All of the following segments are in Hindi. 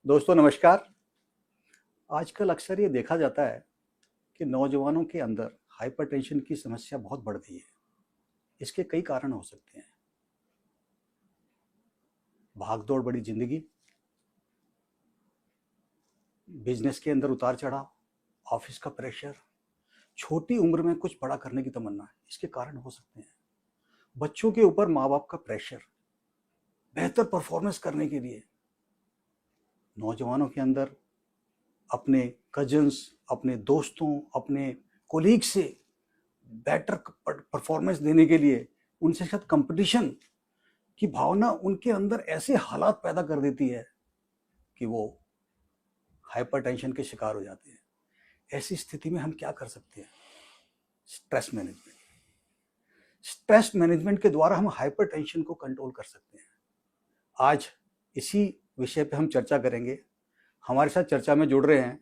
दोस्तों नमस्कार। आजकल अक्सर ये देखा जाता है कि नौजवानों के अंदर हाइपरटेंशन की समस्या बहुत बढ़ती है। इसके कई कारण हो सकते हैं। भागदौड़ बड़ी जिंदगी, बिजनेस के अंदर उतार चढ़ाव, ऑफिस का प्रेशर, छोटी उम्र में कुछ बड़ा करने की तमन्ना, इसके कारण हो सकते हैं। बच्चों के ऊपर माँ बाप का प्रेशर, बेहतर परफॉर्मेंस करने के लिए। नौजवानों के अंदर अपने कजन्स, अपने दोस्तों, अपने कोलीग से बेटर परफॉर्मेंस देने के लिए उनसे साथ कंपटीशन की भावना उनके अंदर ऐसे हालात पैदा कर देती है कि वो हाइपरटेंशन के शिकार हो जाते हैं। ऐसी स्थिति में हम क्या कर सकते हैं? Stress management. स्ट्रेस मैनेजमेंट के द्वारा हम हाइपरटेंशन को कंट्रोल कर सकते हैं। आज इसी विषय पे हम चर्चा करेंगे। हमारे साथ चर्चा में जुड़ रहे हैं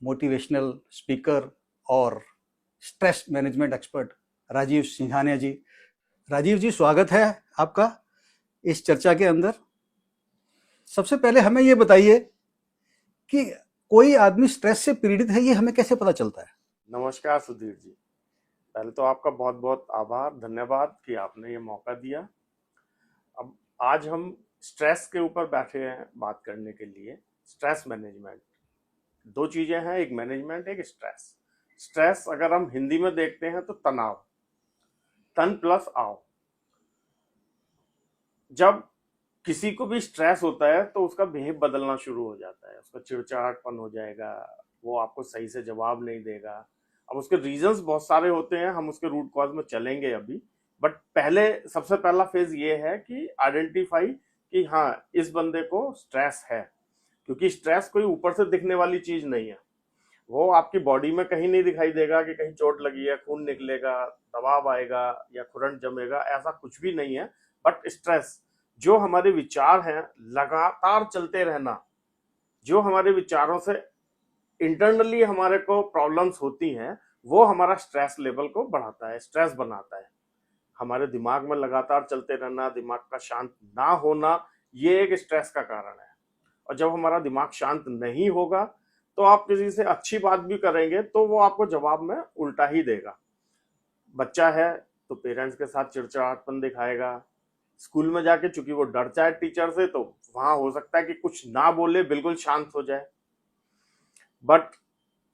मोटिवेशनल स्पीकर और stress management expert Rajiv Singhania ji. Rajiv ji, स्वागत है आपका इस चर्चा के अंदर। सबसे पहले हमें ये बताइए कि कोई आदमी स्ट्रेस से पीड़ित है, ये हमें कैसे पता चलता है? नमस्कार सुधीर जी। पहले तो आपका बहुत बहुत आभार, धन्यवाद कि आपने ये मौका दिया। अब आज हम स्ट्रेस के ऊपर बैठे हैं बात करने के लिए। स्ट्रेस मैनेजमेंट, दो चीजें हैं, एक मैनेजमेंट, एक स्ट्रेस। स्ट्रेस अगर हम हिंदी में देखते हैं तो तनाव, तन प्लस आओ। जब किसी को भी स्ट्रेस होता है तो उसका बिहेव बदलना शुरू हो जाता है, उसका चिड़चिड़ाहटपन हो जाएगा, वो आपको सही से जवाब नहीं देगा। अब उसके रीजंस बहुत सारे होते हैं, हम उसके रूट कॉज में चलेंगे अभी। बट पहले सबसे पहला फेज ये है कि आइडेंटिफाई कि हाँ, इस बंदे को स्ट्रेस है। क्योंकि स्ट्रेस कोई ऊपर से दिखने वाली चीज नहीं है। वो आपकी बॉडी में कहीं नहीं दिखाई देगा कि कहीं चोट लगी है, खून निकलेगा, दबाव आएगा या खुरंट जमेगा, ऐसा कुछ भी नहीं है। बट स्ट्रेस, जो हमारे विचार हैं लगातार चलते रहना, जो हमारे विचारों से इंटरनली हमारे को प्रॉब्लम्स होती हैं, वो हमारा स्ट्रेस लेवल को बढ़ाता है, स्ट्रेस बनाता है। हमारे दिमाग में लगातार चलते रहना, दिमाग का शांत ना होना, ये एक स्ट्रेस का कारण है। और जब हमारा दिमाग शांत नहीं होगा तो आप किसी से अच्छी बात भी करेंगे तो वो आपको जवाब में उल्टा ही देगा। बच्चा है तो पेरेंट्स के साथ चिड़चिड़ापन दिखाएगा। स्कूल में जाके चूंकि वो डरता है टीचर से, तो वहां हो सकता है कि कुछ ना बोले, बिल्कुल शांत हो जाए। बट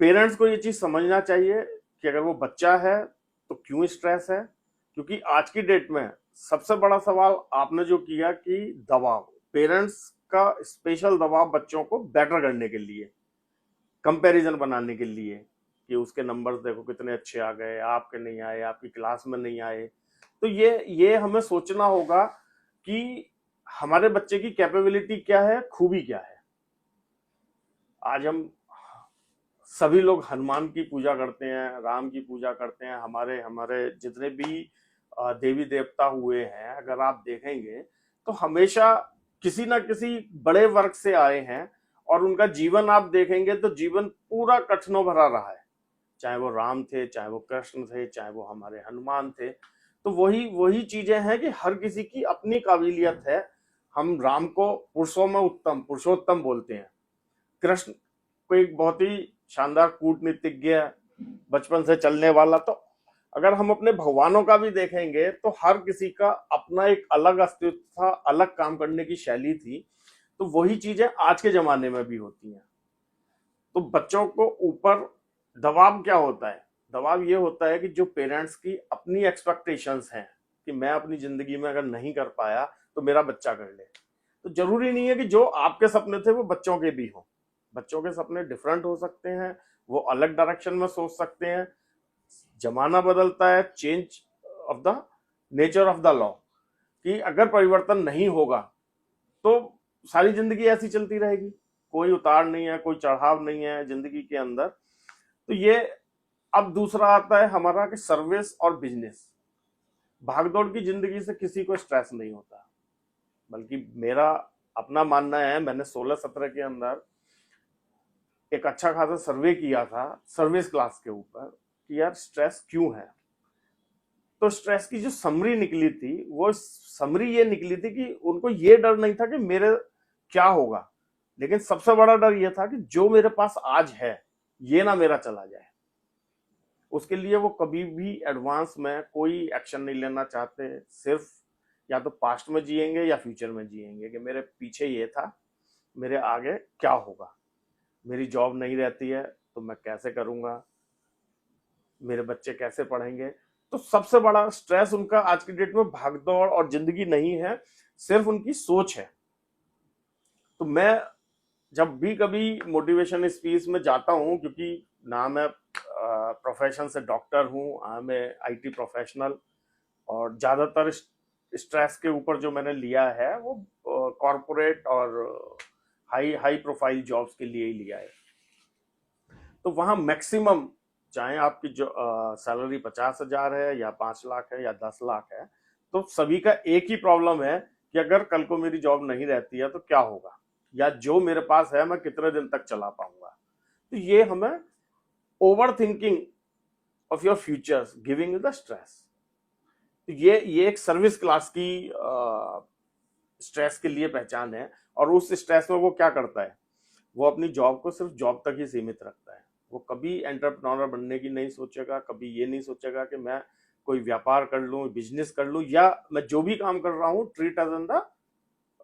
पेरेंट्स को ये चीज समझना चाहिए कि अगर वो बच्चा है तो क्यों स्ट्रेस है। क्योंकि आज की डेट में सबसे बड़ा सवाल आपने जो किया कि दबाव, पेरेंट्स का स्पेशल दबाव बच्चों को बेटर करने के लिए, कंपैरिजन बनाने के लिए कि उसके नंबर्स देखो कितने अच्छे आ गए, आपके नहीं आए, आपकी क्लास में नहीं आए। तो ये हमें सोचना होगा कि हमारे बच्चे की कैपेबिलिटी क्या है, खूबी क्या है। आज हम सभी लोग हनुमान की पूजा करते हैं, राम की पूजा करते हैं, हमारे हमारे जितने भी देवी देवता हुए हैं, अगर आप देखेंगे तो हमेशा किसी ना किसी बड़े वर्ग से आए हैं। और उनका जीवन आप देखेंगे तो जीवन पूरा कठिनों भरा रहा है। चाहे वो राम थे, चाहे वो कृष्ण थे, चाहे वो हमारे हनुमान थे। तो वही वही चीजें हैं कि हर किसी की अपनी काबिलियत है। हम राम को पुरुषों में उत्तम, पुरुषोत्तम बोलते हैं। कृष्ण को एक बहुत ही शानदार कूटनीतिज्ञ, बचपन से चलने वाला। तो अगर हम अपने भगवानों का भी देखेंगे तो हर किसी का अपना एक अलग अस्तित्व था, अलग काम करने की शैली थी। तो वही चीजें आज के जमाने में भी होती हैं। तो बच्चों को ऊपर दबाव क्या होता है? दबाव ये होता है कि जो पेरेंट्स की अपनी एक्सपेक्टेशंस हैं कि मैं अपनी जिंदगी में अगर नहीं कर पाया तो मेरा बच्चा कर ले। तो जरूरी नहीं है कि जो आपके सपने थे वो बच्चों के भी हों। बच्चों के सपने डिफरेंट हो सकते हैं, वो अलग डायरेक्शन में सोच सकते हैं। जमाना बदलता है, change of the nature of the law, कि अगर परिवर्तन नहीं होगा तो सारी जिंदगी ऐसी चलती रहेगी। कोई उतार नहीं है, कोई चढ़ाव नहीं है जिंदगी के अंदर। तो ये, अब दूसरा आता है हमारा कि सर्विस और बिजनेस। भागदौड़ की जिंदगी से किसी को स्ट्रेस नहीं होता। बल्कि मेरा अपना मानना है, मैंने 16-17 के अंदर एक अच्छा खासा सर्वे किया था सर्विस क्लास के ऊपर कि यार स्ट्रेस क्यों है। तो स्ट्रेस की जो समरी निकली थी, वो समरी ये निकली थी कि उनको ये डर नहीं था कि मेरे क्या होगा, लेकिन सबसे बड़ा डर ये था कि जो मेरे पास आज है ये ना मेरा चला जाए। उसके लिए वो कभी भी एडवांस में कोई एक्शन नहीं लेना चाहते, सिर्फ या तो पास्ट में जिएंगे या फ्यूचर में जिएंगे कि मेरे पीछे ये था, मेरे आगे क्या होगा, मेरी जॉब नहीं रहती है तो मैं कैसे करूंगा, मेरे बच्चे कैसे पढ़ेंगे। तो सबसे बड़ा स्ट्रेस उनका आज की डेट में भागदौड़ और जिंदगी नहीं है, सिर्फ उनकी सोच है। तो मैं जब भी कभी मोटिवेशन स्पीच में जाता हूं, क्योंकि ना मैं प्रोफेशन से डॉक्टर हूं, मैं आईटी प्रोफेशनल, और ज्यादातर स्ट्रेस के ऊपर जो मैंने लिया है वो कॉरपोरेट और हाई हाई प्रोफाइल जॉब्स के लिए ही लिया है। तो वहां मैक्सिमम, चाहे आपकी जो सैलरी 50,000 है या 5 लाख है या 10 लाख है, तो सभी का एक ही प्रॉब्लम है कि अगर कल को मेरी जॉब नहीं रहती है तो क्या होगा, या जो मेरे पास है मैं कितने दिन तक चला पाऊंगा। तो ये हमें over thinking of your futures giving you the stress. तो ये एक सर्विस क्लास की स्ट्रेस के लिए पहचान है। और उस स्ट्रेस में वो क्या करता है, वो अपनी जॉब को सिर्फ जॉब तक ही सीमित रखता है। वो कभी एंटरप्रेन्योर बनने की नहीं सोचेगा, कभी ये नहीं सोचेगा कि मैं कोई व्यापार कर लूं, बिजनेस कर लूं, या मैं जो भी काम कर रहा हूं treat as an the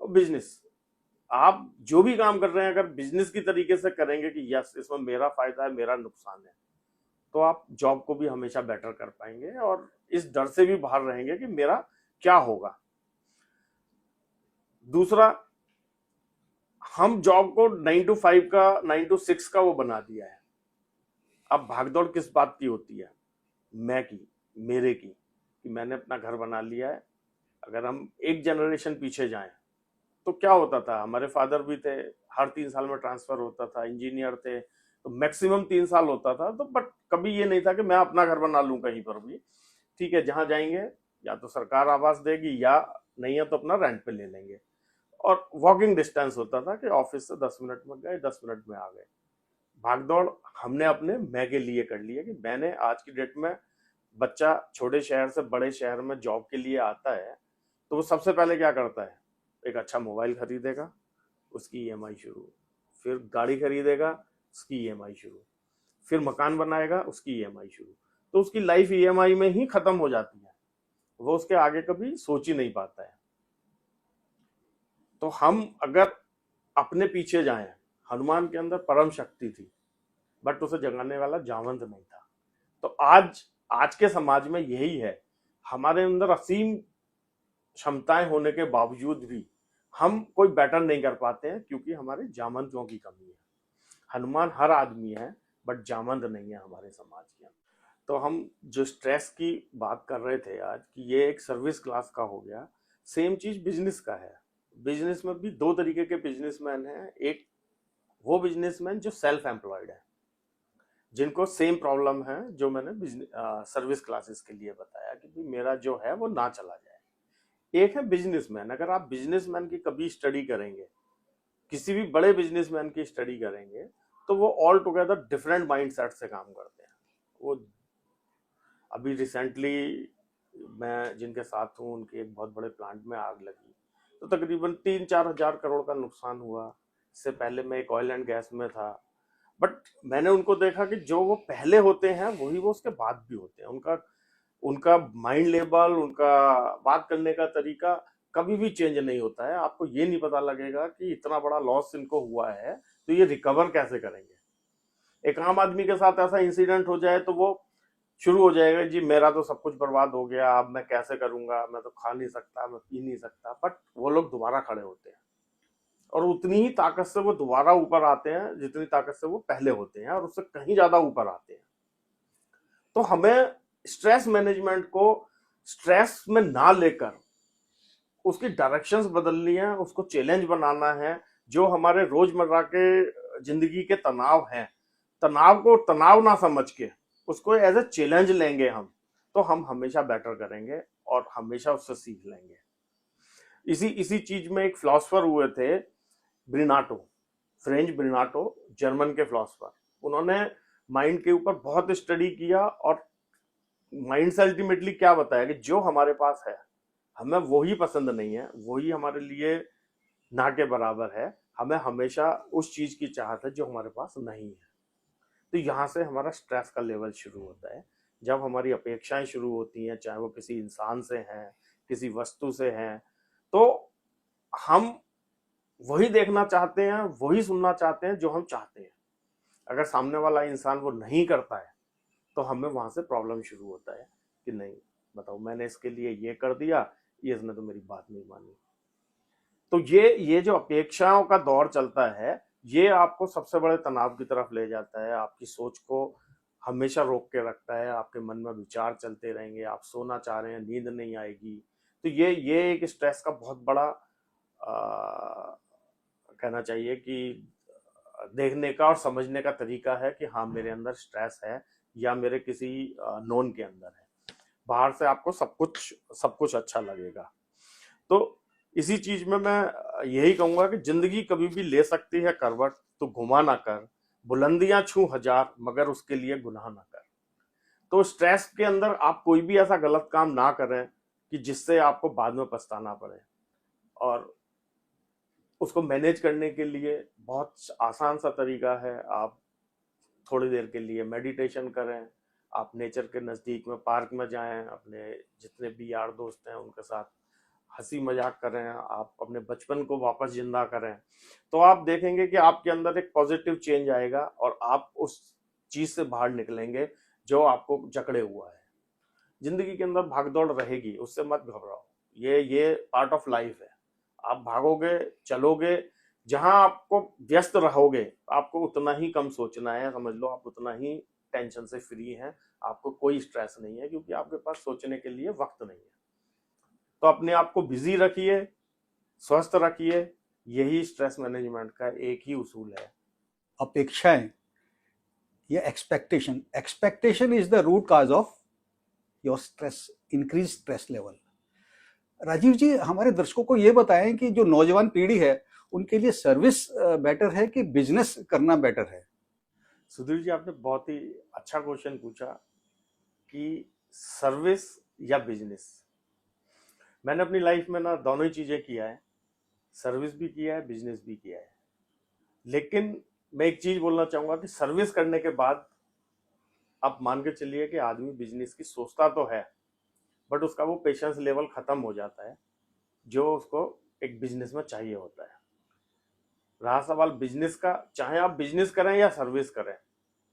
business. आप जो भी काम कर रहे हैं अगर बिजनेस की तरीके से करेंगे कि यस इसमें मेरा फायदा है, मेरा नुकसान है, तो आप जॉब को भी हमेशा बेटर कर पाएंगे और इस डर से भी बाहर रहेंगे कि मेरा क्या होगा। दूसरा, हम जॉब को 9 to 5 का, 9 to 6 का वो बना दिया है। अब भागदौड़ किस बात की होती है, मैं की, मेरे की, कि मैंने अपना घर बना लिया है। अगर हम एक जनरेशन पीछे जाएं तो क्या होता था, हमारे फादर भी थे, हर 3 साल में ट्रांसफर होता था, इंजीनियर थे, तो मैक्सिमम 3 साल होता था। तो बट कभी ये नहीं था कि मैं अपना घर बना लूं कहीं पर भी, ठीक है, जहां जाएंगे या तो सरकार आवास देगी या नहीं है तो अपना रेंट पे ले लेंगे। और वॉकिंग डिस्टेंस होता था कि ऑफिस से 10 मिनट में गए, 10 मिनट में आ गए। भागदौड़ हमने अपने मैं के लिए कर ली है कि मैंने आज की डेट में, बच्चा छोटे शहर से बड़े शहर में जॉब के लिए आता है तो वो सबसे पहले क्या करता है, एक अच्छा मोबाइल खरीदेगा, उसकी ईएमआई शुरू, फिर गाड़ी खरीदेगा, उसकी ईएमआई शुरू, फिर मकान बनाएगा, उसकी ईएमआई शुरू। तो उसकी लाइफ ईएमआई में ही खत्म हो जाती है, वो उसके आगे कभी सोच ही नहीं पाता है। तो हम अगर अपने पीछे जाएं, हनुमान के अंदर परम शक्ति थी बट उसे जगाने वाला जामवंत नहीं था। तो आज के समाज में यही है, हमारे अंदर असीम क्षमताएं होने के बावजूद भी हम कोई बेटर नहीं कर पाते हैं क्योंकि हमारे जामवंतों की कमी है। हनुमान हर आदमी है बट जामवंत नहीं है हमारे समाज के। तो हम जो स्ट्रेस की बात कर रहे थे आज, कि ये एक सर्विस क्लास का हो गया, सेम चीज बिजनेस का है। बिजनेस में भी 2 तरीके के बिजनेसमैन हैं। एक वो बिजनेसमैन जो सेल्फ एम्प्लॉयड है, जिनको सेम प्रॉब्लम है जो मैंने सर्विस क्लासेस के लिए बताया कि मेरा जो है वो ना चला जाए। एक है बिजनेसमैन। अगर आप बिजनेसमैन की कभी स्टडी करेंगे, किसी भी बड़े बिजनेसमैन की स्टडी करेंगे, तो वो ऑल टुगेदर डिफरेंट माइंडसेट से काम करते हैं। वो अभी रिसेंटली मैं जिनके साथ हूँ उनके एक बहुत बड़े प्लांट में आग लगी, तो तकरीबन 3-4 हजार करोड़ का नुकसान हुआ। इससे पहले मैं एक ऑयल एंड गैस में था, बट मैंने उनको देखा कि जो वो पहले होते हैं वही वो उसके बाद भी होते हैं। उनका माइंड लेवल, उनका बात करने का तरीका कभी भी चेंज नहीं होता है। आपको ये नहीं पता लगेगा कि इतना बड़ा लॉस इनको हुआ है तो ये रिकवर कैसे करेंगे। एक आम आदमी के साथ ऐसा इंसिडेंट हो जाए तो वो शुरू हो जाएगा, जी मेरा तो सब कुछ बर्बाद हो गया, अब मैं कैसे करूंगा, मैं तो खा नहीं सकता, मैं पी नहीं सकता। बट वो लोग दोबारा खड़े होते हैं और उतनी ही ताकत से वो दोबारा ऊपर आते हैं जितनी ताकत से वो पहले होते हैं, और उससे कहीं ज्यादा ऊपर आते हैं। तो हमें स्ट्रेस मैनेजमेंट को स्ट्रेस में ना लेकर उसकी डायरेक्शंस बदलनी है, उसको चैलेंज बनाना है। जो हमारे रोजमर्रा के जिंदगी के तनाव हैं, तनाव को तनाव ना समझ के उसको एज ए चैलेंज लेंगे हम, तो हम हमेशा बेटर करेंगे और हमेशा उससे सीख लेंगे। इसी चीज में एक फिलोसफर हुए थे, ब्रिनाटो, फ्रेंच ब्रिनाटो, जर्मन के फिलोसफर। उन्होंने माइंड के ऊपर बहुत स्टडी किया और माइंड से अल्टीमेटली क्या बताया कि जो हमारे पास है हमें वही पसंद नहीं है, वही हमारे लिए ना के बराबर है। हमें हमेशा उस चीज की चाहत है जो हमारे पास नहीं है। तो यहाँ से हमारा स्ट्रेस का लेवल शुरू होता है। जब हमारी अपेक्षाएं शुरू होती हैं, चाहे वो किसी इंसान से हैं, किसी वस्तु से हैं, तो हम वही देखना चाहते हैं, वही सुनना चाहते हैं जो हम चाहते हैं। अगर सामने वाला इंसान वो नहीं करता है तो हमें वहां से प्रॉब्लम शुरू होता है कि नहीं, बताओ मैंने इसके लिए ये कर दिया, ये इसने तो मेरी बात नहीं मानी। तो ये जो अपेक्षाओं का दौर चलता है, ये आपको सबसे बड़े तनाव की तरफ ले जाता है। आपकी सोच को हमेशा रोक के रखता है, आपके मन में विचार चलते रहेंगे, आप सोना चाह रहे हैं, नींद नहीं आएगी। तो ये एक स्ट्रेस का बहुत बड़ा कहना चाहिए कि देखने का और समझने का तरीका है कि हाँ मेरे अंदर स्ट्रेस है या मेरे किसी नोन के अंदर है। बाहर से आपको सब कुछ अच्छा लगेगा। तो इसी चीज में मैं यही कहूंगा कि जिंदगी कभी भी ले सकती है करवट, तो घुमा ना कर, बुलंदियां छू हजार मगर उसके लिए गुनाह ना कर। तो स्ट्रेस के अंदर आप कोई भी ऐसा गलत काम ना करें कि जिससे आपको बाद में पछताना पड़े। और उसको मैनेज करने के लिए बहुत आसान सा तरीका है, आप थोड़ी देर के लिए मेडिटेशन करें, आप नेचर के नज़दीक में पार्क में जाएं, अपने जितने भी यार दोस्त हैं उनके साथ हंसी मजाक करें, आप अपने बचपन को वापस जिंदा करें, तो आप देखेंगे कि आपके अंदर एक पॉजिटिव चेंज आएगा और आप उस चीज से बाहर निकलेंगे जो आपको जकड़े हुआ है। जिंदगी के अंदर भागदौड़ रहेगी, उससे मत घबराओ, ये पार्ट ऑफ लाइफ है। आप भागोगे, चलोगे, जहां आपको व्यस्त रहोगे आपको उतना ही कम सोचना है। समझ लो आप उतना ही टेंशन से फ्री हैं, आपको कोई स्ट्रेस नहीं है, क्योंकि आपके पास सोचने के लिए वक्त नहीं है। तो अपने आप को बिजी रखिए, स्वस्थ रखिए, यही स्ट्रेस मैनेजमेंट का एक ही उसूल है। अपेक्षाएं या expectation is the root cause of your stress, increase stress level. Rajiv ji, हमारे दर्शकों को ये बताएं कि जो नौजवान पीढ़ी है उनके लिए सर्विस बेटर है कि बिजनेस करना बेटर है? सुधीर जी, आपने बहुत ही अच्छा क्वेश्चन पूछा कि सर्विस या बिजनेस। मैंने अपनी लाइफ में ना दोनों ही चीजें किया है, सर्विस भी किया है, बिजनेस भी किया है। लेकिन मैं एक चीज बोलना चाहूंगा कि सर्विस करने के बाद आप मान के चलिए कि आदमी बिजनेस की सोचता तो है, बट उसका वो पेशेंस लेवल खत्म हो जाता है जो उसको एक बिजनेस में चाहिए होता है। रहा सवाल बिजनेस का, चाहे आप बिजनेस करें या सर्विस करें,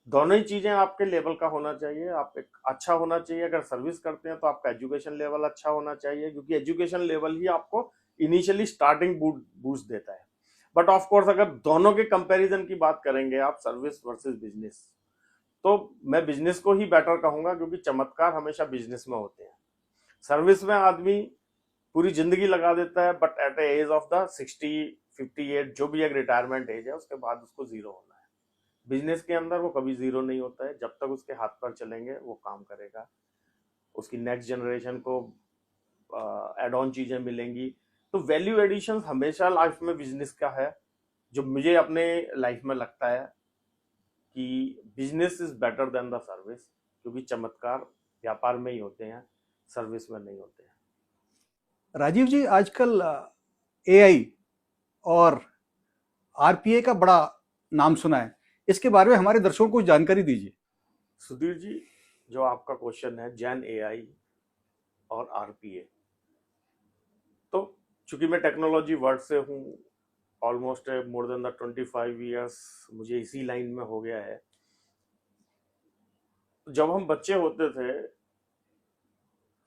दोनों ही चीजें आपके लेवल का होना चाहिए। आप एक अच्छा होना चाहिए। अगर सर्विस करते हैं तो आपका एजुकेशन लेवल अच्छा होना चाहिए, क्योंकि एजुकेशन लेवल ही आपको इनिशियली स्टार्टिंग बूस्ट देता है। बट ऑफ कोर्स अगर दोनों के कंपैरिजन की बात करेंगे आप, सर्विस वर्सेस बिजनेस, तो मैं बिजनेस को ही बेटर कहूंगा, क्योंकि चमत्कार हमेशा बिजनेस में होते हैं। सर्विस में आदमी पूरी जिंदगी लगा देता है, but at age of the 60-58 जो भी एक रिटायरमेंट एज है, उसके बाद उसको जीरो होना है। बिजनेस के अंदर वो कभी जीरो नहीं होता है। जब तक उसके हाथ पर चलेंगे वो काम करेगा, उसकी नेक्स्ट जनरेशन को एड ऑन चीजें मिलेंगी। तो वैल्यू एडिशन हमेशा लाइफ में बिजनेस का है, जो मुझे अपने लाइफ में लगता है कि business is better than the service, क्योंकि चमत्कार व्यापार में ही होते हैं, सर्विस में नहीं होते हैं। राजीव जी, आजकल एआई और आरपीए का बड़ा नाम सुना है, इसके बारे में हमारे दर्शकों को जानकारी दीजिए। सुधीर जी, जो आपका क्वेश्चन है जैन एआई और आरपीए, तो चूंकि मैं टेक्नोलॉजी वर्ल्ड से हूँ, almost more than the 25 years मुझे इसी लाइन में हो गया है। जब हम बच्चे होते थे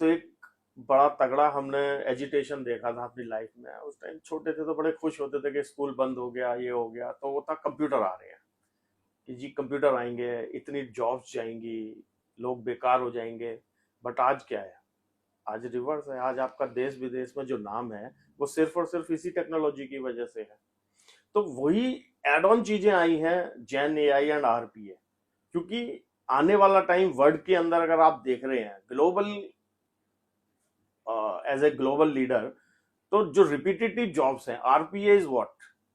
तो एक बड़ा तगड़ा हमने एजिटेशन देखा था अपनी लाइफ में। उस टाइम छोटे थे तो बड़े खुश होते थे कि स्कूल बंद हो गया, ये हो गया। तो वो था कंप्यूटर आ रहे हैं, कि जी कंप्यूटर आएंगे, इतनी जॉब्स जाएंगी, लोग बेकार हो जाएंगे। बट आज क्या है? आज रिवर्स है। आज आपका देश विदेश में जो नाम है वो सिर्फ और सिर्फ इसी टेक्नोलॉजी की वजह से है। तो वही एड ऑन चीजें आई हैं, जैन एआई एंड आरपीए, क्योंकि आने वाला टाइम वर्ल्ड के अंदर अगर आप देख रहे हैं global, as a global leader, तो जो रिपीटेटिव जॉब्स हैं, RPA is what?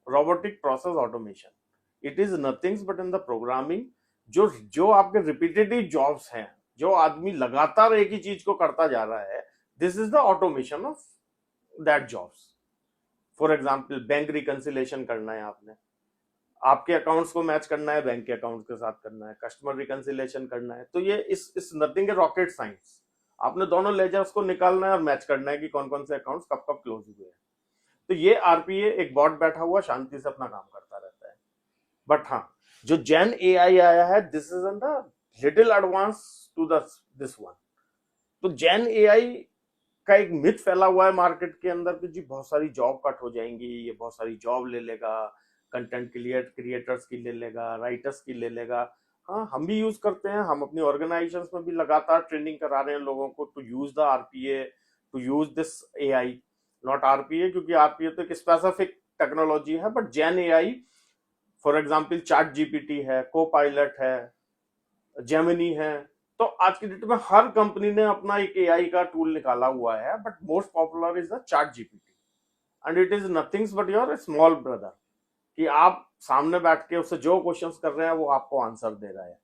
Robotic process automation. It is nothing but in the programming. जो आपके रिपीटेटिव जॉब्स हैं, जो आदमी लगातार एक ही चीज को करता जा रहा है, this is the automation of that jobs. For example bank reconciliation करना है, आपने आपके अकाउंट्स को मैच करना है बैंक के अकाउंट के साथ करना है, कस्टमर रिकंसिलेशन करना है, तो ये इस नथिंग है रॉकेट साइंस। आपने दोनों लेजर्स को निकालना है और मैच करना है कि कौन कौन से अकाउंट्स कब कब क्लोज हुए हैं। तो ये आरपीए एक बॉट बैठा हुआ शांति से अपना काम करता रहता है। बट हाँ, जो जेन एआई आया है, this is in the little advance to this one. तो जेन एआई का एक मिथ फैला हुआ है मार्केट के अंदर कि जी बहुत सारी जॉब कट हो जाएंगी, ये बहुत सारी जॉब ले लेगा, कंटेंट क्रिएटर्स की ले लेगा, राइटर्स की ले लेगा। हाँ, हम भी यूज करते हैं, हम अपनी ऑर्गेनाइजेशंस में भी लगातार ट्रेनिंग करा रहे हैं लोगों को to use the RPA, to use this AI, not RPA, क्योंकि आरपीए तो एक स्पेसिफिक टेक्नोलॉजी है। But Gen AI, for example ChatGPT है, को पायलट है, जेमिनी है, तो आज की डेट में हर कंपनी ने अपना एक एआई का टूल निकाला हुआ है। But most popular is the chat GPT, and it is nothing but your small brother, कि आप सामने बैठ के उससे जो क्वेश्चंस कर रहे हैं वो आपको आंसर दे रहा है।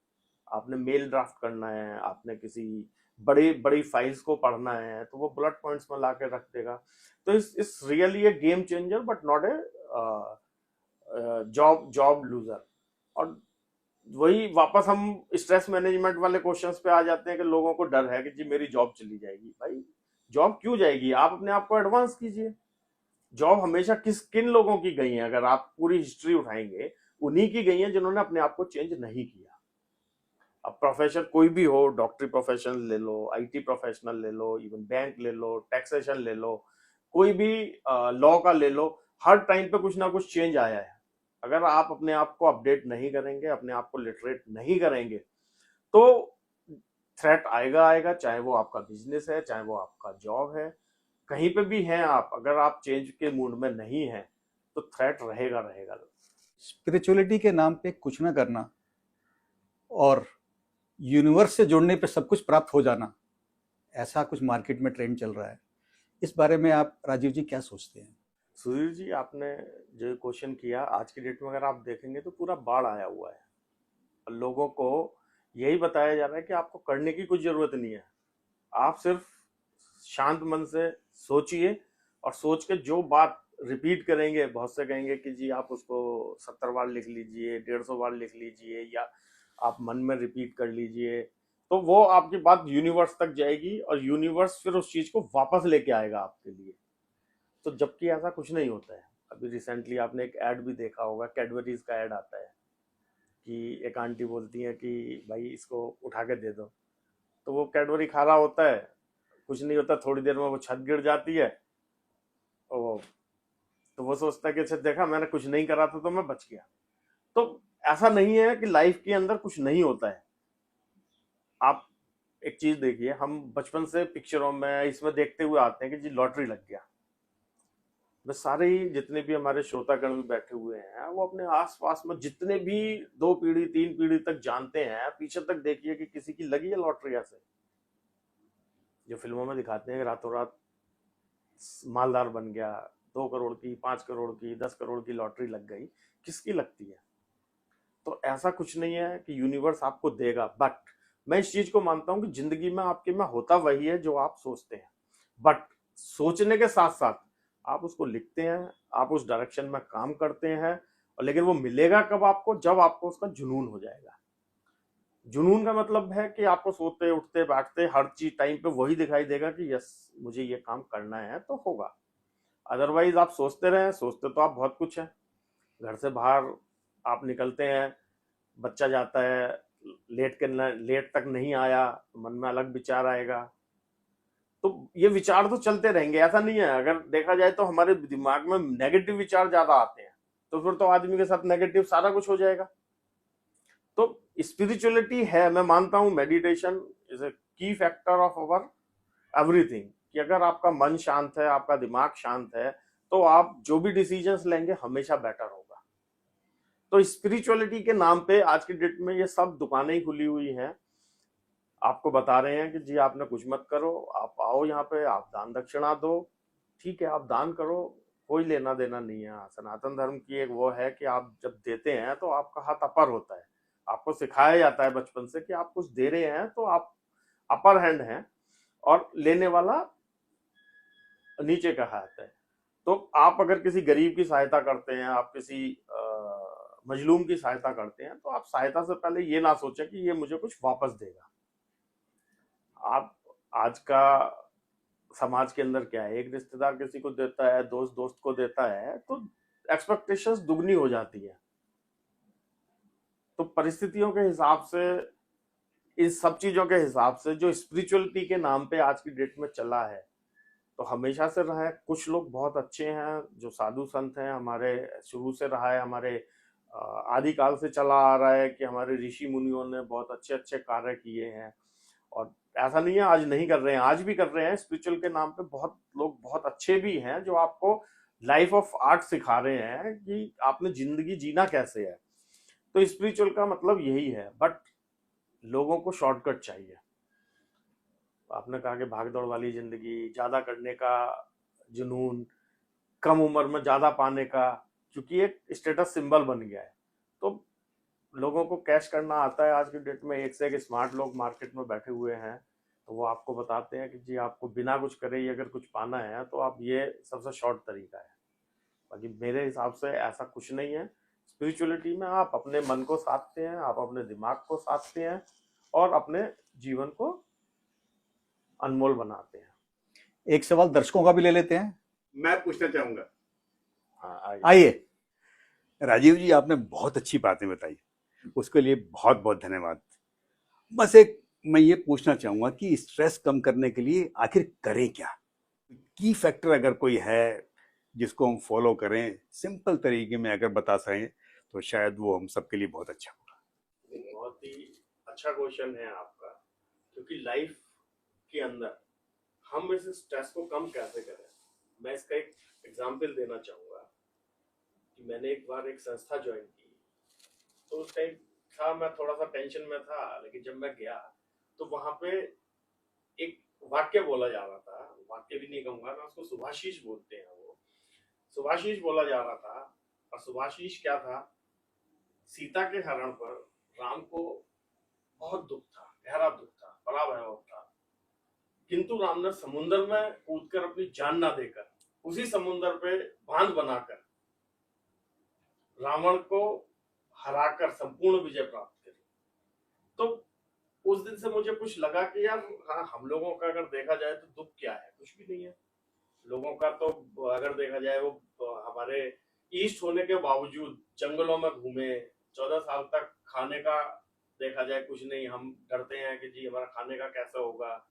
आपने मेल ड्राफ्ट करना है, आपने किसी बड़ी बड़ी फाइल्स को पढ़ना है, तो वो बुलेट पॉइंट्स में ला के रख देगा। तो इस really a game changer but not a job loser. और वही वापस हम स्ट्रेस मैनेजमेंट वाले क्वेश्चंस पे आ जाते हैं कि लोगों को डर है कि जी मेरी जॉब चली जाएगी। भाई जॉब क्यों जाएगी, आप अपने आप को एडवांस कीजिए। जॉब हमेशा किन लोगों की गई है, अगर आप पूरी हिस्ट्री उठाएंगे उन्हीं की गई है जिन्होंने अपने आप को चेंज नहीं किया। अब प्रोफेशन कोई भी हो, डॉक्टरी प्रोफेशन ले लो, आईटी प्रोफेशनल ले लो, इवन बैंक ले लो, टैक्सेशन ले लो, कोई भी लॉ का ले लो, हर टाइम पे कुछ ना कुछ चेंज आया है। अगर आप अपने आप को अपडेट नहीं करेंगे, अपने आप को लिटरेट नहीं करेंगे, तो थ्रेट आएगा आएगा, चाहे वो आपका बिजनेस है, चाहे वो आपका जॉब है, कहीं पे भी हैं आप, अगर आप चेंज के मूड में नहीं हैं तो थ्रेट रहेगा रहेगा। स्पिरिचुअलिटी के नाम पे कुछ ना करना और यूनिवर्स से जुड़ने पे सब कुछ प्राप्त हो जाना, ऐसा कुछ मार्केट में ट्रेंड चल रहा है। इस बारे में आप राजीव जी क्या सोचते हैं? सुधीर जी, आपने जो क्वेश्चन किया, आज की डेट में अगर आप देखेंगे तो पूरा बाढ़ आया हुआ है। लोगों को यही बताया जा रहा है कि आपको करने की कुछ जरूरत नहीं है, आप सिर्फ शांत मन से सोचिए, और सोच के जो बात रिपीट करेंगे, बहुत से कहेंगे कि जी आप उसको 70 बार लिख लीजिए, 150 बार लिख लीजिए, या आप मन में रिपीट कर लीजिए, तो वो आपकी बात यूनिवर्स तक जाएगी और यूनिवर्स फिर उस चीज को वापस लेके आएगा आपके लिए। तो जबकि ऐसा कुछ नहीं होता है। अभी रिसेंटली आपने एक ऐड भी देखा होगा, कैडबरीज का ऐड आता है कि एक आंटी बोलती है कि भाई इसको उठा के दे दो, तो वो कैडबरी खा रहा होता है, कुछ नहीं होता, थोड़ी देर में वो छत गिर जाती है, और तो वो सोचता है कि अच्छा देखा मैंने कुछ नहीं करा था तो मैं बच गया। तो ऐसा नहीं है कि लाइफ के अंदर कुछ नहीं होता है। आप एक चीज देखिए, हम बचपन से पिक्चरों में इसमें देखते हुए आते हैं कि जी लॉटरी लग गया। बस सारे ही जितने भी हमारे श्रोतागण भी बैठे हुए हैं, वो अपने आसपास में जितने भी 2 पीढ़ी 3 पीढ़ी तक जानते हैं, पीछे तक देखिए कि किसी की लगी है लॉटरी। ऐसे जो फिल्मों में दिखाते हैं कि रातों रात मालदार बन गया, 2 करोड़ की, 5 करोड़ की, 10 करोड़ की लॉटरी लग गई, किसकी लगती है? तो ऐसा कुछ नहीं है कि यूनिवर्स आपको देगा। बट मैं इस चीज को मानता हूं कि जिंदगी में आपके में होता वही है जो आप सोचते हैं। बट सोचने के साथ साथ आप उसको लिखते हैं, आप उस डायरेक्शन में काम करते हैं, और लेकिन वो मिलेगा कब आपको? जब आपको उसका जुनून हो जाएगा। जुनून का मतलब है कि आपको सोते उठते बैठते हर चीज टाइम पे वही दिखाई देगा कि यस मुझे ये काम करना है, तो होगा। अदरवाइज आप सोचते रहे, सोचते तो आप बहुत कुछ है। घर से बाहर आप निकलते हैं, बच्चा जाता है, लेट तक नहीं आया तो मन में अलग विचार आएगा। तो ये विचार तो चलते रहेंगे, ऐसा नहीं है। अगर देखा जाए तो हमारे दिमाग में नेगेटिव विचार ज्यादा आते हैं, तो फिर तो आदमी के साथ नेगेटिव सारा कुछ हो जाएगा। तो स्पिरिचुअलिटी है, मैं मानता हूं मेडिटेशन इज ए की फैक्टर ऑफ अवर एवरीथिंग, कि अगर आपका मन शांत है, आपका दिमाग शांत है, तो आप जो भी डिसीजंस लेंगे हमेशा बेटर होगा। तो स्पिरिचुअलिटी के नाम पे आज की डेट में ये सब दुकानें ही खुली हुई हैं, आपको बता रहे हैं कि जी आपने कुछ मत करो, आप आओ यहाँ पे, आप दान दक्षिणा दो, ठीक है आप दान करो, कोई लेना देना नहीं है। सनातन धर्म की एक वो है कि आप जब देते हैं तो आपका हाथ अपर होता है। आपको सिखाया जाता है बचपन से कि आप कुछ दे रहे हैं तो आप अपर हैंड हैं, और लेने वाला नीचे का हाथ है। तो आप अगर किसी गरीब की सहायता करते हैं, आप किसी मजलूम की सहायता करते हैं, तो आप सहायता से पहले ये ना सोचें कि ये मुझे कुछ वापस देगा। आप आज का समाज के अंदर क्या है, एक रिश्तेदार किसी को देता है, दोस्त दोस्त को देता है, तो एक्सपेक्टेशंस दुगनी हो जाती है। तो परिस्थितियों के हिसाब से, इस सब चीजों के हिसाब से जो स्पिरिचुअलिटी के नाम पे आज की डेट में चला है, तो हमेशा से रहा है। कुछ लोग बहुत अच्छे हैं जो साधु संत हैं, हमारे शुरू से रहा है, हमारे आदिकाल से चला आ रहा है कि हमारे ऋषि मुनियों ने बहुत अच्छे अच्छे कार्य किए हैं। और ऐसा नहीं है आज नहीं कर रहे हैं, आज भी कर रहे हैं। स्पिरिचुअल के नाम पे बहुत लोग बहुत अच्छे भी हैं जो आपको लाइफ ऑफ आर्ट सिखा रहे हैं कि आपने जिंदगी जीना कैसे है। तो स्पिरिचुअल का मतलब यही है, बट लोगों को शॉर्टकट चाहिए। आपने कहा कि भागदौड़ वाली जिंदगी, ज्यादा करने का जुनून, कम उम्र में ज्यादा पाने का, क्योंकि एक स्टेटस सिंबल बन गया है। तो लोगों को कैश करना आता है आज की डेट में। एक से एक स्मार्ट लोग मार्केट में बैठे हुए हैं, तो वो आपको बताते हैं कि जी आपको बिना कुछ करे ही अगर कुछ पाना है तो आप ये सबसे शॉर्ट तरीका है। बाकी मेरे हिसाब से ऐसा कुछ नहीं है। स्पिरिचुअलिटी में आप अपने मन को साधते हैं, आप अपने दिमाग को साधते हैं और अपने जीवन को अनमोल बनाते हैं। एक सवाल दर्शकों का भी ले लेते हैं। मैं पूछना चाहूंगा। हाँ, आइए। राजीव जी, आपने बहुत अच्छी बातें बताई, उसके लिए बहुत बहुत धन्यवाद। बस एक मैं ये पूछना चाहूंगा कि स्ट्रेस कम करने के लिए आखिर करें क्या? की फैक्टर अगर कोई है जिसको हम फॉलो करें, सिंपल तरीके में अगर बता सकें तो शायद वो हम सबके लिए बहुत अच्छा होगा। बहुत ही अच्छा क्वेश्चन है आपका, क्योंकि लाइफ के अंदर हम इस स्ट्रेस को कम कैसे करें। मैं इसका एक एग्जांपल देना चाहूंगा कि मैंने एक बार एक संस्था ज्वाइन की, तो उस टाइम था मैं थोड़ा सा टेंशन में था, लेकिन जब मैं गया तो वहां पे एक वाक्य बोला जा रहा था, वाक्य भी नहीं कहूंगा मैं उसको, सुभाषीष बोलते हैं वो, सुभाषीष बोला जा रहा था। और सुभाषीष क्या था, सीता के हरण पर राम को बहुत दुख था, गहरा दुख था, बड़ा भयावह था, किंतु राम ने समुद्र में कूदकर अपनी जान ना देकर उसी समुद्र पे बांध बनाकर रावण को हराकर संपूर्ण विजय प्राप्त करी। तो उस दिन से मुझे कुछ लगा कि यार हाँ, हम लोगों का अगर देखा जाए तो दुख क्या है, कुछ भी नहीं है। लोगों का तो अगर देखा जाए वो हमारे ईस्ट होने के बावजूद जंगलों में घूमे, 14 साल तक खाने का देखा जाए कुछ नहीं, हम डरते हैं कि जी हमारा खाने का कैसा होगा।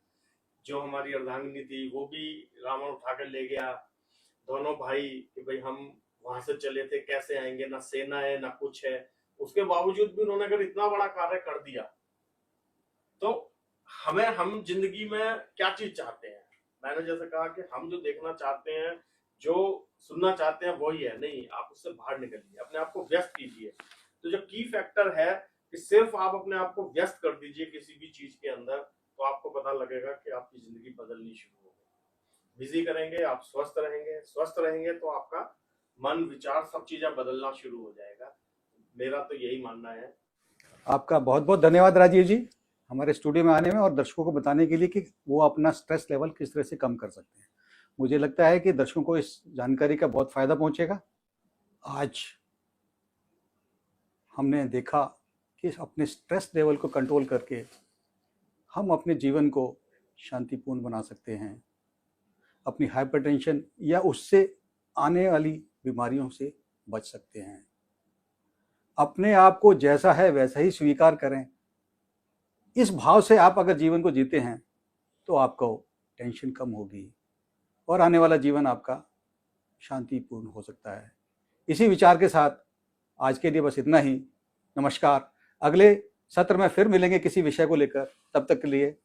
जो हमारी अर्धांगिनी थी वो भी रावण उठा कर ले गया, दोनों भाई, कि भाई हम वहां से चले थे, कैसे आएंगे, ना सेना है ना कुछ है। उसके बावजूद भी उन्होंने अगर इतना बड़ा कार्य कर दिया, तो हम जिंदगी में क्या चीज चाहते हैं। मैंने जैसे कहा कि हम जो देखना चाहते हैं, जो सुनना चाहते हैं वही है, नहीं आप उससे बाहर निकलिए, अपने आप को व्यस्त कीजिए। तो जो की फैक्टर है कि सिर्फ आप अपने आप को व्यस्त कर दीजिए किसी भी चीज के अंदर, तो आपको पता लगेगा कि आपकी जिंदगी बदलनी शुरू होगी। बिजी करेंगे, आप स्वस्थ रहेंगे, स्वस्थ रहेंगे तो आपका मन, विचार, सब चीजें बदलना शुरू हो जाएगा। मेरा तो यही मानना है। आपका बहुत बहुत धन्यवाद राजीव जी, हमारे स्टूडियो में आने में और दर्शकों को बताने के लिए कि वो अपना स्ट्रेस लेवल किस तरह से कम कर सकते हैं। मुझे लगता है कि दर्शकों को इस जानकारी का बहुत फायदा पहुंचेगा। आज हमने देखा कि अपने स्ट्रेस लेवल को कंट्रोल करके हम अपने जीवन को शांतिपूर्ण बना सकते हैं, अपनी हाइपरटेंशन या उससे आने वाली बीमारियों से बच सकते हैं। अपने आप को जैसा है वैसा ही स्वीकार करें। इस भाव से आप अगर जीवन को जीते हैं तो आपको टेंशन कम होगी और आने वाला जीवन आपका शांतिपूर्ण हो सकता है। इसी विचार के साथ आज के लिए बस इतना ही। नमस्कार। अगले सत्र में फिर मिलेंगे किसी विषय को लेकर। तब तक के लिए